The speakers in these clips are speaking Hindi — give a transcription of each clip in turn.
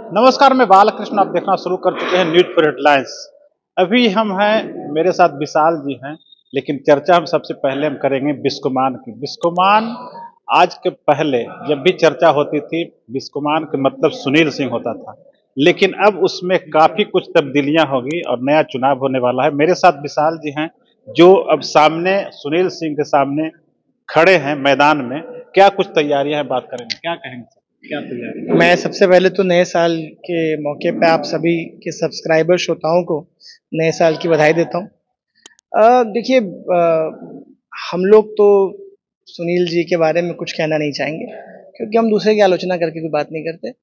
नमस्कार, मैं बालकृष्ण। आप देखना शुरू कर चुके हैं न्यूज फॉर हेडलाइंस। अभी हम हैं, मेरे साथ विशाल जी हैं, लेकिन चर्चा हम सबसे पहले हम करेंगे बिस्कोमान की। बिस्कोमान आज के पहले जब भी चर्चा होती थी, बिस्कोमान के मतलब सुनील सिंह होता था, लेकिन अब उसमें काफी कुछ तब्दीलियां होगी और नया चुनाव होने वाला है। मेरे साथ विशाल जी हैं, जो अब सामने सुनील सिंह के सामने खड़े हैं मैदान में। क्या कुछ तैयारियां हैं, बात करेंगे, क्या कहेंगे सर? क्या तैयारी? मैं सबसे पहले तो नए साल के मौके पे आप सभी के सब्सक्राइबर श्रोताओं को नए साल की बधाई देता हूँ। देखिए, हम लोग तो सुनील जी के बारे में कुछ कहना नहीं चाहेंगे, क्योंकि हम दूसरे की आलोचना करके कोई बात नहीं करते।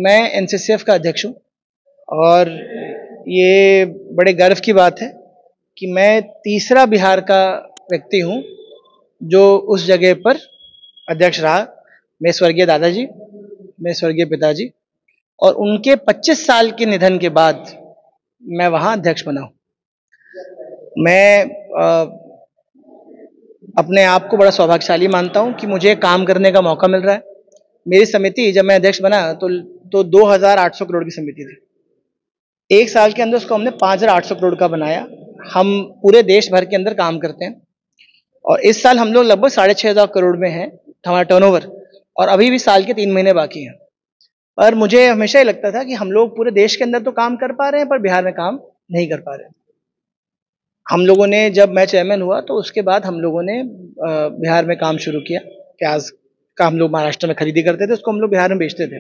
मैं एनसीसीएफ का अध्यक्ष हूँ और ये बड़े गर्व की बात है कि मैं तीसरा बिहार का व्यक्ति हूँ जो उस जगह पर अध्यक्ष रहा। मेरे स्वर्गीय दादाजी, मेरे स्वर्गीय पिताजी और उनके 25 साल के निधन के बाद मैं वहाँ अध्यक्ष बना हूँ। मैं अपने आप को बड़ा सौभाग्यशाली मानता हूँ कि मुझे काम करने का मौका मिल रहा है। मेरी समिति जब मैं अध्यक्ष बना तो 2,800 करोड़ की समिति थी। एक साल के अंदर उसको हमने 5,800 करोड़ का बनाया। हम पूरे देश भर के अंदर काम करते हैं और इस साल हम लोग लगभग 6,500 करोड़ में है हमारा टर्नओवर, और अभी भी साल के 3 महीने बाकी हैं। पर मुझे हमेशा ही लगता था कि हम लोग पूरे देश के अंदर तो काम कर पा रहे हैं, पर बिहार में काम नहीं कर पा रहे हैं। हम लोगों ने, जब मैं चेयरमैन हुआ तो उसके बाद हम लोगों ने बिहार में काम शुरू किया। प्याज का हम लोग महाराष्ट्र में खरीदी करते थे, उसको हम लोग बिहार में बेचते थे,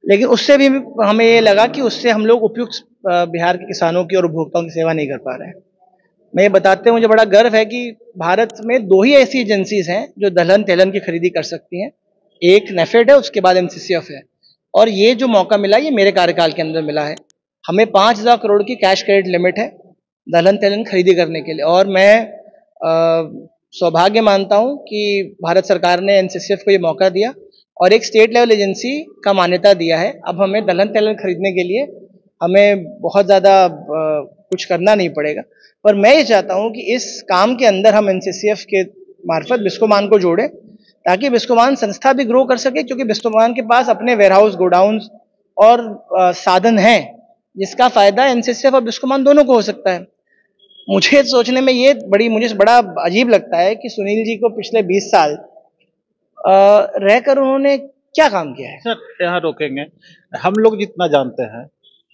लेकिन उससे भी हमें ये लगा कि उससे हम लोग उपयुक्त बिहार के किसानों की और उपभोक्ताओं की सेवा नहीं कर पा रहे हैं। मैं ये बताते हुए मुझे बड़ा गर्व है कि भारत में 2 ही ऐसी एजेंसीज हैं जो दलहन तेलहन की खरीदी कर सकती हैं। एक नेफेड है, उसके बाद एनसीसीएफ है, और ये जो मौका मिला ये मेरे कार्यकाल के अंदर मिला है। हमें 5,000 करोड़ की कैश क्रेडिट लिमिट है दलहन तेलहन खरीदी करने के लिए, और मैं सौभाग्य मानता हूं कि भारत सरकार ने एनसीसीएफ को ये मौका दिया और एक स्टेट लेवल एजेंसी का मान्यता दिया है। अब हमें दलहन तेलहन खरीदने के लिए हमें बहुत ज़्यादा कुछ करना नहीं पड़ेगा। पर मैं ये चाहता हूं कि इस काम के अंदर हम एनसीसीएफ के मार्फत बिस्कोमान को जोड़ें, ताकि बिस्कोमान संस्था भी ग्रो कर सके, क्योंकि बिस्कोमान के पास अपने वेयरहाउस, गोडाउन्स और साधन हैं, जिसका फायदा एनसीसीएफ और बिस्कोमान दोनों को हो सकता है। मुझे सोचने में मुझे बड़ा अजीब लगता है कि सुनील जी को पिछले 20 साल रहकर उन्होंने क्या काम किया है। सर, यहाँ रोकेंगे। हम लोग जितना जानते हैं,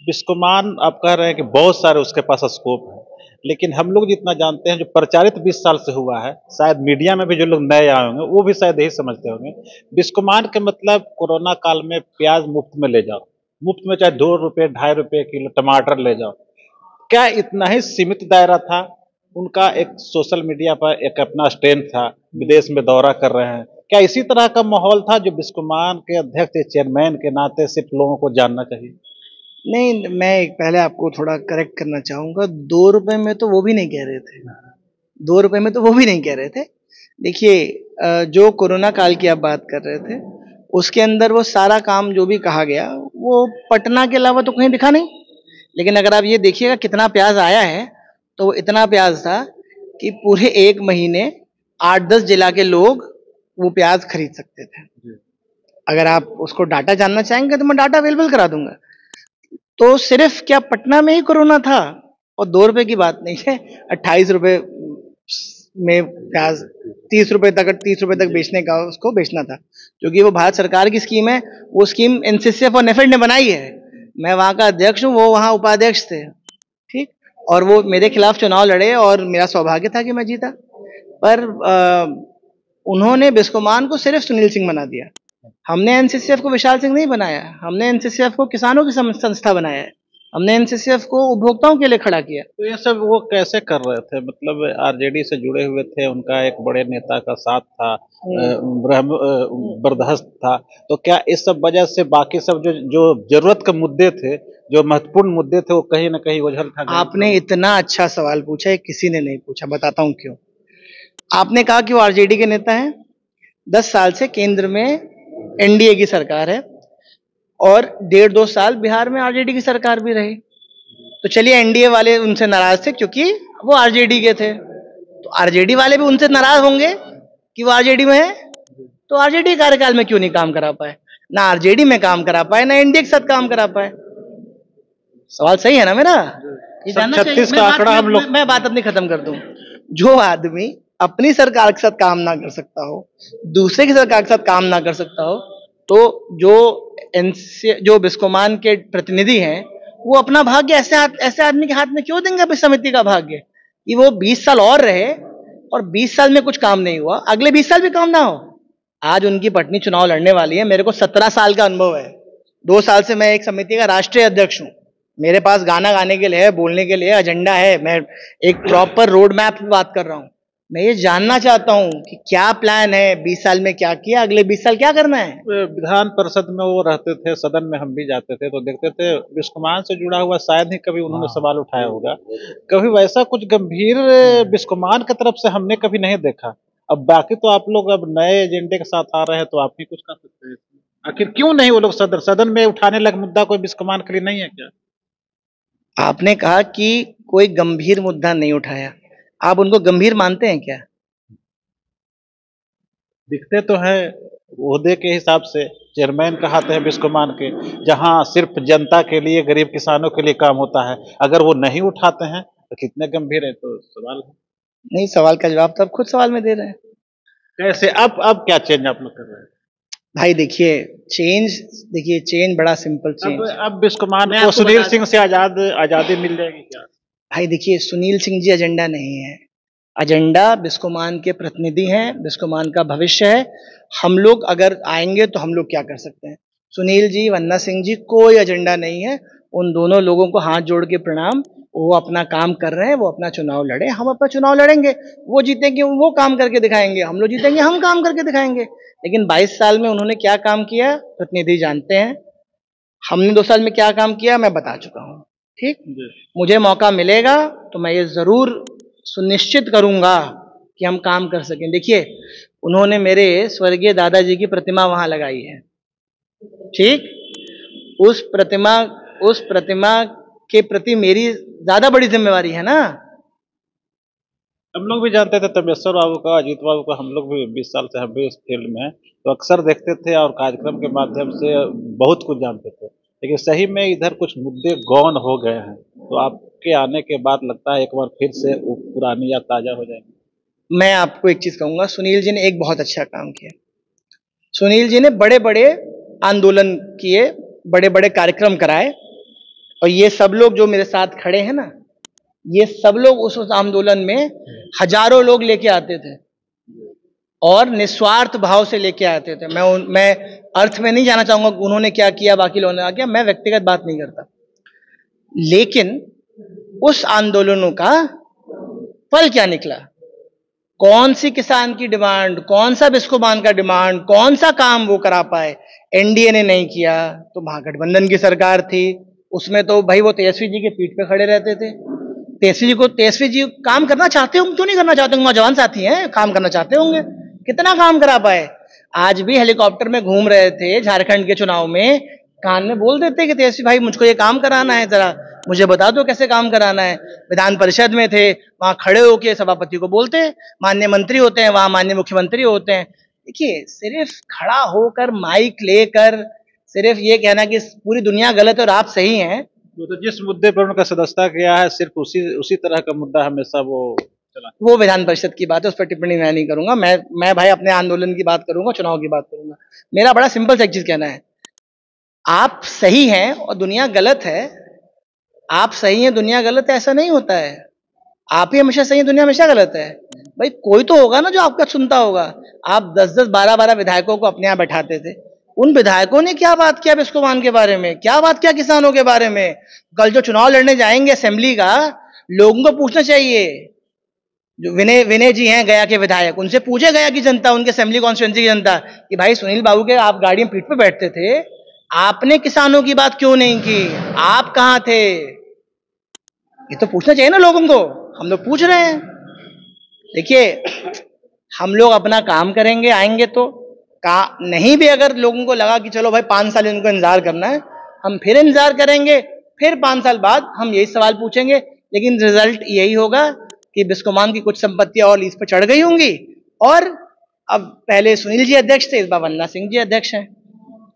बिस्कोमान आप कह रहे हैं कि बहुत सारे उसके पास स्कोप है, लेकिन हम लोग जितना जानते हैं, जो प्रचारित 20 साल से हुआ है, शायद मीडिया में भी जो लोग नए आए होंगे वो भी शायद यही समझते होंगे, बिस्कोमान के मतलब कोरोना काल में प्याज मुफ्त में ले जाओ, मुफ्त में चाहे 2 रुपये 2.5 रुपये किलो टमाटर ले जाओ। क्या इतना ही सीमित दायरा था उनका? एक सोशल मीडिया पर एक अपना स्टैंड था, विदेश में दौरा कर रहे हैं। क्या इसी तरह का माहौल था जो बिस्कोमान के अध्यक्ष चेयरमैन के नाते सिर्फ लोगों को जानना चाहिए? नहीं, मैं पहले आपको थोड़ा करेक्ट करना चाहूँगा। 2 रुपए में तो वो भी नहीं कह रहे थे। 2 रुपए में तो वो भी नहीं कह रहे थे। देखिए, जो कोरोना काल की आप बात कर रहे थे, उसके अंदर वो सारा काम जो भी कहा गया, वो पटना के अलावा तो कहीं दिखा नहीं। लेकिन अगर आप ये देखिएगा कितना प्याज आया है, तो वो इतना प्याज था कि पूरे 1 महीने 8-10 जिला के लोग वो प्याज खरीद सकते थे। अगर आप उसको डाटा जानना चाहेंगे तो मैं डाटा अवेलेबल करा दूंगा। तो सिर्फ क्या पटना में ही कोरोना था? और 2 रुपए की बात नहीं है, 28 रुपए में प्याज 30 रुपए तक बेचने का उसको बेचना था, क्योंकि वो भारत सरकार की स्कीम है। वो स्कीम एनसीसीएफ और नेफेड ने बनाई है। मैं वहाँ का अध्यक्ष हूँ, वो वहाँ उपाध्यक्ष थे, ठीक। और वो मेरे खिलाफ चुनाव लड़े और मेरा सौभाग्य था कि मैं जीता। पर उन्होंने बिस्कोमान को सिर्फ सुनील सिंह बना दिया। हमने एनसीसीएफ को विशाल सिंह नहीं बनाया, हमने एनसीसीएफ को किसानों की संस्था बनाया है, हमने एनसीसीएफ को उपभोक्ताओं के लिए खड़ा किया। तो ये सब वो कैसे कर रहे थे? मतलब आरजेडी से जुड़े हुए थे, उनका एक बड़े नेता का साथ था, बर्दाश्त था, तो क्या इस सब वजह से बाकी सब जो जो जरूरत के मुद्दे थे, जो महत्वपूर्ण मुद्दे थे, वो कहीं ना कहीं ओझल खा गए? आपने इतना अच्छा सवाल पूछा है, किसी ने नहीं पूछा। बताता हूँ क्यों। आपने कहा कि वो आरजेडी के नेता हैं। 10 साल से केंद्र में एनडीए की सरकार है और 1.5-2 साल बिहार में आरजेडी की सरकार भी रही। तो चलिए, एनडीए वाले उनसे नाराज थे क्योंकि वो आरजेडी के थे, तो आरजेडी वाले भी उनसे नाराज होंगे कि वो आरजेडी में है, तो आरजेडी कार्यकाल में क्यों नहीं काम करा पाए। ना आरजेडी में काम करा पाए, ना एनडीए के साथ काम करा पाए। सवाल सही है ना मेरा? ये जानना चाहिए। 36 का आंकड़ा हम लोग, मैं बात अपनी खत्म कर दूं। जो आदमी अपनी सरकार के साथ काम ना कर सकता हो, दूसरे की सरकार के साथ काम ना कर सकता हो, तो जो बिस्कोमान के प्रतिनिधि हैं वो अपना भाग्य ऐसे आदमी के हाथ में क्यों देंगे अपनी समिति का भाग्य, कि वो 20 साल और रहे और 20 साल में कुछ काम नहीं हुआ, अगले 20 साल भी काम ना हो। आज उनकी पत्नी चुनाव लड़ने वाली है। मेरे को 17 साल का अनुभव है। 2 साल से मैं एक समिति का राष्ट्रीय अध्यक्ष हूं। मेरे पास गाना गाने के लिए है, बोलने के लिए एजेंडा है। मैं एक प्रॉपर रोड मैप पे बात कर रहा हूं। मैं ये जानना चाहता हूं कि क्या प्लान है, 20 साल में क्या किया, अगले 20 साल क्या करना है। विधान परिषद में वो रहते थे, सदन में हम भी जाते थे तो देखते थे बिस्कोमान से जुड़ा हुआ शायद ही कभी उन्होंने सवाल उठाया होगा। कभी वैसा कुछ गंभीर बिस्कोमान की तरफ से हमने कभी नहीं देखा। अब बाकी तो आप लोग अब नए एजेंडे के साथ आ रहे हैं तो आप ही कुछ कर सकते हैं। आखिर क्यों नहीं वो लोग सदन में उठाने लगे मुद्दा? कोई बिस्कोमान के लिए नहीं है क्या? आपने कहा कि कोई गंभीर मुद्दा नहीं उठाया, आप उनको गंभीर मानते हैं क्या? दिखते तो है ओहदे के हिसाब से, चेयरमैन कहते हैं बिस्कोमान के, जहां सिर्फ जनता के लिए, गरीब किसानों के लिए काम होता है। अगर वो नहीं उठाते हैं तो कितने गंभीर है, तो सवाल है। नहीं, सवाल का जवाब तो आप खुद सवाल में दे रहे हैं। कैसे? अब क्या चेंज आप लोग कर रहे हैं? भाई देखिए, चेंज बड़ा सिंपल चेंज। अब बिस्कोमान को सुनील सिंह से आजादी मिल जाएगी क्या? भाई देखिए, सुनील सिंह जी एजेंडा नहीं है। एजेंडा बिस्कोमान के प्रतिनिधि हैं, बिस्कोमान का भविष्य है। हम लोग अगर आएंगे तो हम लोग क्या कर सकते हैं। सुनील जी, वन्ना सिंह जी, कोई एजेंडा नहीं है। उन दोनों लोगों को हाथ जोड़ के प्रणाम। वो अपना काम कर रहे हैं, वो अपना चुनाव लड़े, हम अपना चुनाव लड़ेंगे। वो जीतेंगे, वो काम करके दिखाएंगे, हम लोग जीतेंगे, हम काम करके दिखाएंगे। लेकिन 22 साल में उन्होंने क्या काम किया प्रतिनिधि जानते हैं। हमने 2 साल में क्या काम किया मैं बता चुका हूँ। ठीक, मुझे मौका मिलेगा तो मैं ये जरूर सुनिश्चित करूंगा कि हम काम कर सकें। देखिए, उन्होंने मेरे स्वर्गीय दादाजी की प्रतिमा वहां लगाई है। ठीक, उस प्रतिमा के प्रति मेरी ज्यादा बड़ी जिम्मेवारी है ना। हम लोग भी जानते थे तमेश्वर बाबू का, अजीत बाबू का। हम लोग भी 20 साल से हम भी इस फील्ड में हैं, तो अक्सर देखते थे और कार्यक्रम के माध्यम से बहुत कुछ जानते थे। लेकिन सही में इधर कुछ मुद्दे गौन हो गए हैं, तो आपके आने के बाद लगता है एक बार फिर से वो पुरानी या ताजा हो जाएंगी। मैं आपको एक चीज कहूंगा, सुनील जी ने एक बहुत अच्छा काम किया। सुनील जी ने बड़े बड़े आंदोलन किए, बड़े बड़े कार्यक्रम कराए, और ये सब लोग जो मेरे साथ खड़े हैं ना, ये सब लोग उस आंदोलन में हजारों लोग लेके आते थे और निस्वार्थ भाव से लेके आते थे। मैं अर्थ में नहीं जाना चाहूंगा उन्होंने क्या किया, बाकी लोगों ने क्या किया, मैं व्यक्तिगत बात नहीं करता। लेकिन उस आंदोलनों का फल क्या निकला? कौन सी किसान की डिमांड, कौन सा बिस्कोमान का डिमांड, कौन सा काम वो करा पाए? एनडीए ने नहीं किया तो महागठबंधन की सरकार थी, उसमें तो भाई वो तेजस्वी जी के पीठ पे खड़े रहते थे। तेजस्वी जी काम करना चाहते होंगे, क्यों नहीं करना चाहते होंगे? नौजवान साथी हैं, काम करना चाहते होंगे। कितना काम करा पाए? आज भी हेलीकॉप्टर में घूम रहे थे झारखंड के चुनाव में, कान में बोल देते कि तेजस्वी भाई मुझको ये काम कराना है, जरा मुझे बता दो कैसे काम कराना है। विधान परिषद में थे, वहां खड़े होके सभापति को बोलते, माननीय मंत्री होते हैं वहां, माननीय मुख्यमंत्री होते हैं। देखिए, सिर्फ खड़ा होकर माइक लेकर सिर्फ ये कहना कि पूरी दुनिया गलत है और आप सही हैं, तो जिस मुद्दे पर उनका सदस्यता किया है, सिर्फ उसी तरह का मुद्दा हमेशा वो चला। वो विधान परिषद की बात है, उस पर टिप्पणी मैं नहीं करूंगा। मैं भाई अपने आंदोलन की बात करूंगा, चुनाव की बात करूंगा। मेरा बड़ा सिंपल सा एक चीज कहना है, आप सही हैं और दुनिया गलत है। आप सही हैं, दुनिया गलत है, ऐसा नहीं होता है। आप ही हमेशा सही हैं, दुनिया हमेशा गलत है। भाई कोई तो होगा ना जो आपका सुनता होगा। आप 10-10, 12-12 विधायकों को अपने यहाँ बैठाते थे। उन विधायकों ने क्या बात किया बिस्कोमान के बारे में, क्या बात किया किसानों के बारे में? कल जो चुनाव लड़ने जाएंगे असेंबली का, लोगों को पूछना चाहिए। जो विनय जी हैं गया के विधायक, उनसे पूछे गया की जनता, उनके असेंबली कॉन्स्टिट्यूएंसी की जनता, कि भाई सुनील बाबू के आप गाड़ी में पीठ पे बैठते थे, आपने किसानों की बात क्यों नहीं की? आप कहां थे? ये तो पूछना चाहिए ना लोगों को। हम लोग पूछ रहे हैं। देखिए, हम लोग अपना काम करेंगे, आएंगे तो नहीं भी अगर लोगों को लगा कि चलो भाई 5 साल इनको इंतजार करना है, हम फिर इंतजार करेंगे, फिर 5 साल बाद हम यही सवाल पूछेंगे। लेकिन रिजल्ट यही होगा कि बिस्कोमान की कुछ संपत्तियां और लीज पर चढ़ गई होंगी, और अब पहले सुनील जी अध्यक्ष थे, इस बार वन्ना सिंह जी अध्यक्ष हैं।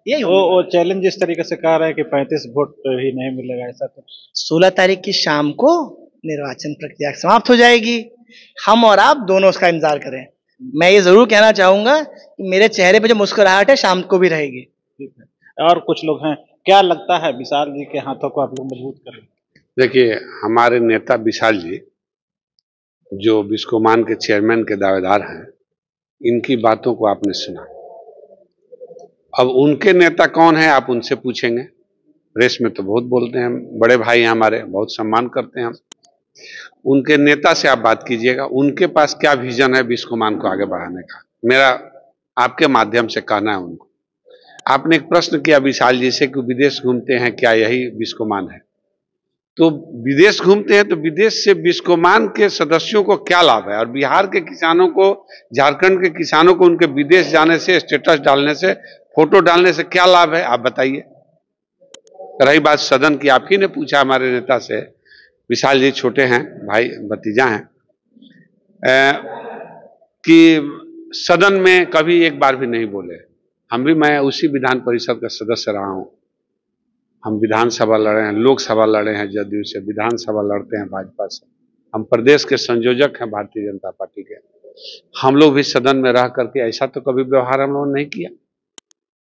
यही वो चैलेंज इस तरीके से कर रहे हैं कि 35 वोट ही नहीं मिलेगा, ऐसा तो 16 तारीख की शाम को निर्वाचन प्रक्रिया समाप्त हो जाएगी। हम और आप दोनों उसका इंतजार करें। मैं ये जरूर कहना चाहूंगा कि मेरे चेहरे पे जो मुस्कुराहट है शाम को भी रहेगी। ठीक है। और कुछ लोग हैं, क्या लगता है विशाल जी के हाथों को आप लोग मजबूत करेंगे? देखिए, हमारे नेता विशाल जी जो बिस्कोमान के चेयरमैन के दावेदार हैं, इनकी बातों को आपने सुना। अब उनके नेता कौन है आप उनसे पूछेंगे। प्रेस में तो बहुत बोलते हैं, बड़े भाई हैं हमारे, बहुत सम्मान करते हैं हम। उनके नेता से आप बात कीजिएगा, उनके पास क्या विजन है बिस्कोमान को आगे बढ़ाने का। मेरा आपके माध्यम से कहना है उनको। आपने एक प्रश्न किया विशाल जी से कि विदेश घूमते हैं, क्या यही बिस्कोमान है? तो विदेश घूमते हैं तो विदेश से बिस्कोमान के सदस्यों को क्या लाभ है, और बिहार के किसानों को, झारखंड के किसानों को उनके विदेश जाने से, स्टेटस डालने से, फोटो डालने से क्या लाभ है, आप बताइए। रही बात सदन की, आप ही ने पूछा हमारे नेता से, विशाल जी छोटे हैं, भाई भतीजा हैं, कि सदन में कभी एक बार भी नहीं बोले। मैं उसी विधान परिषद का सदस्य रहा हूं। हम विधानसभा लड़े हैं, लोकसभा लड़े हैं जदयू से, विधानसभा लड़ते हैं भाजपा से। हम प्रदेश के संयोजक हैं भारतीय जनता पार्टी के। हम लोग भी सदन में रह करके ऐसा तो कभी व्यवहार हम लोगों ने नहीं किया।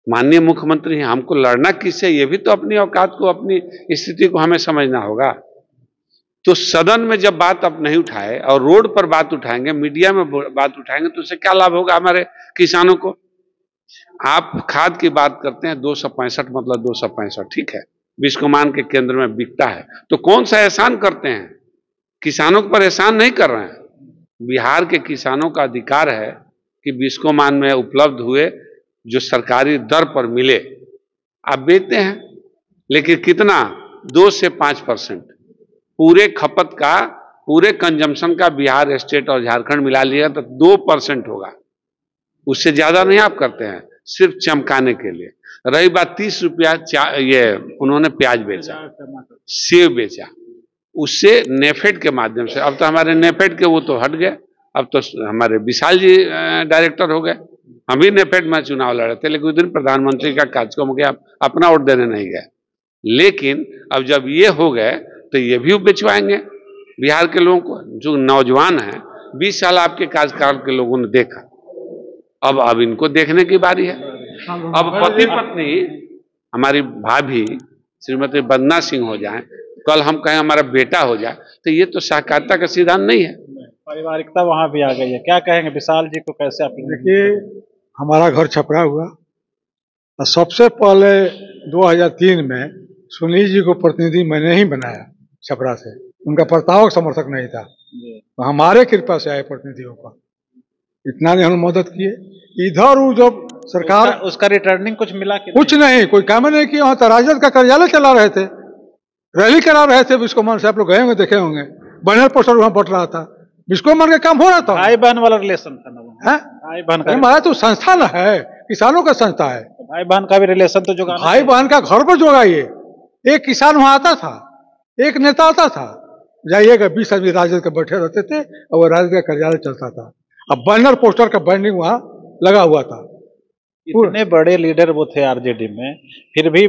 माननीय मुख्यमंत्री हैं, हमको लड़ना किससे, ये भी तो अपनी औकात को, अपनी स्थिति को हमें समझना होगा। तो सदन में जब बात आप नहीं उठाए और रोड पर बात उठाएंगे, मीडिया में बात उठाएंगे, तो उससे क्या लाभ होगा हमारे किसानों को। आप खाद की बात करते हैं, 265 मतलब 265, ठीक है, बिस्कोमान के केंद्र में बिकता है, तो कौन सा एहसान करते हैं? किसानों पर एहसान नहीं कर रहे हैं। बिहार के किसानों का अधिकार है कि बिस्कोमान में उपलब्ध हुए जो सरकारी दर पर मिले, आप बेचते हैं, लेकिन कितना? 2 से 5% पूरे खपत का, पूरे कंजम्पशन का बिहार स्टेट और झारखंड मिला लिया तो 2% होगा, उससे ज्यादा नहीं आप करते हैं, सिर्फ चमकाने के लिए। रही बात 30 रुपया, ये उन्होंने प्याज बेचा, सेब बेचा, उससे नेफेड के माध्यम से। अब तो हमारे नेफेड के वो तो हट गए, अब तो हमारे विशाल जी डायरेक्टर हो गए। हम भी नेफेड में चुनाव लड़े थे, लेकिन उस दिन प्रधानमंत्री का कार्यक्रम हो गया, अपना वोट देने नहीं गए। लेकिन अब जब ये हो गए तो ये भी बेचवाएंगे बिहार के लोगों को, जो नौजवान हैं। 20 साल आपके कार्यकाल के लोगों ने देखा, अब इनको देखने की बारी है। अब पति पत्नी, हमारी भाभी श्रीमती वंदना सिंह हो जाए, कल हम कहें हमारा बेटा हो जाए, तो ये तो सहकारिता का सिद्धांत नहीं है। पारिवारिकता वहां भी आ गई है। क्या कहेंगे विशाल जी को, कैसे आप? देखिए, हमारा घर छपरा हुआ और सबसे पहले 2003 में सुनील जी को प्रतिनिधि मैंने ही बनाया छपरा से। उनका प्रस्तावक समर्थक नहीं था, तो हमारे कृपा से आए प्रतिनिधियों का, इतना नहीं हम मदद किए। इधर जब सरकार उसका रिटर्निंग कुछ मिला कि कुछ नहीं, कोई काम नहीं किया। वहां राजद का कार्यालय चला रहे थे, रैली करा रहे थे बिस्कोमान से, आप लोग गए होंगे, देखे होंगे, बैनर पोस्टर वहां बट रहा था, बिस्कोमान का काम हो रहा था। भाई बहन वाला रिलेशन था ना, भाई बहन का। हमारा तो संस्था ना है, किसानों का संस्था है। भाई बहन का भी रिलेशन तो जो भाई बहन का घर पर जोड़ाइए। एक किसान वहां आता था, एक नेता आता था, जाइएगा 20 आदमी राजद के बैठे रहते थे और वो राजद का कार्यालय चलता था। अब बैनर पोस्टर का ब्रांडिंग वहां लगा हुआ था। इतने बड़े लीडर वो थे आरजेडी में, फिर भी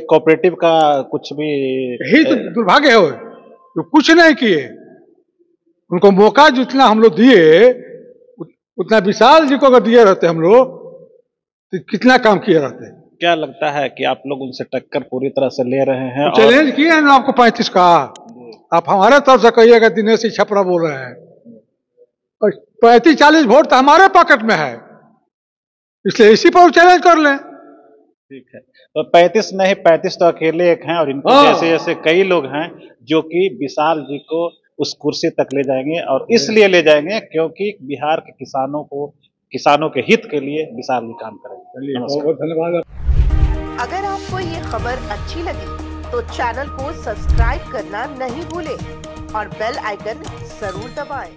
कोऑपरेटिव का कुछ भी, यही तो दुर्भाग्य है जो कुछ नहीं किए। उनको मौका जितना हम लोग दिए, उतना विशाल जी को अगर दिए रहते हम लोग, तो कितना काम किए रहते। क्या लगता है कि आप लोग उनसे टक्कर पूरी तरह से ले रहे हैं? चैलेंज किए हैं ना आपको 35 का। आप हमारे तरफ से कहिएगा दिनेश जी छपरा बोल रहे हैं, 35-40 वोट तो हमारे पॉकेट में है, इसलिए इसी पर चैलेंज कर लें। ठीक है, तो 35 नहीं, 35 तो अकेले एक हैं, और इनके जैसे जैसे कई लोग हैं जो कि विशाल जी को उस कुर्सी तक ले जाएंगे, और इसलिए ले जाएंगे क्योंकि बिहार के किसानों के हित के लिए विशाल जी काम करेंगे। बहुत धन्यवाद। अगर आपको ये खबर अच्छी लगी तो चैनल को सब्सक्राइब करना नहीं भूलें और बेल आइकन जरूर दबाएं।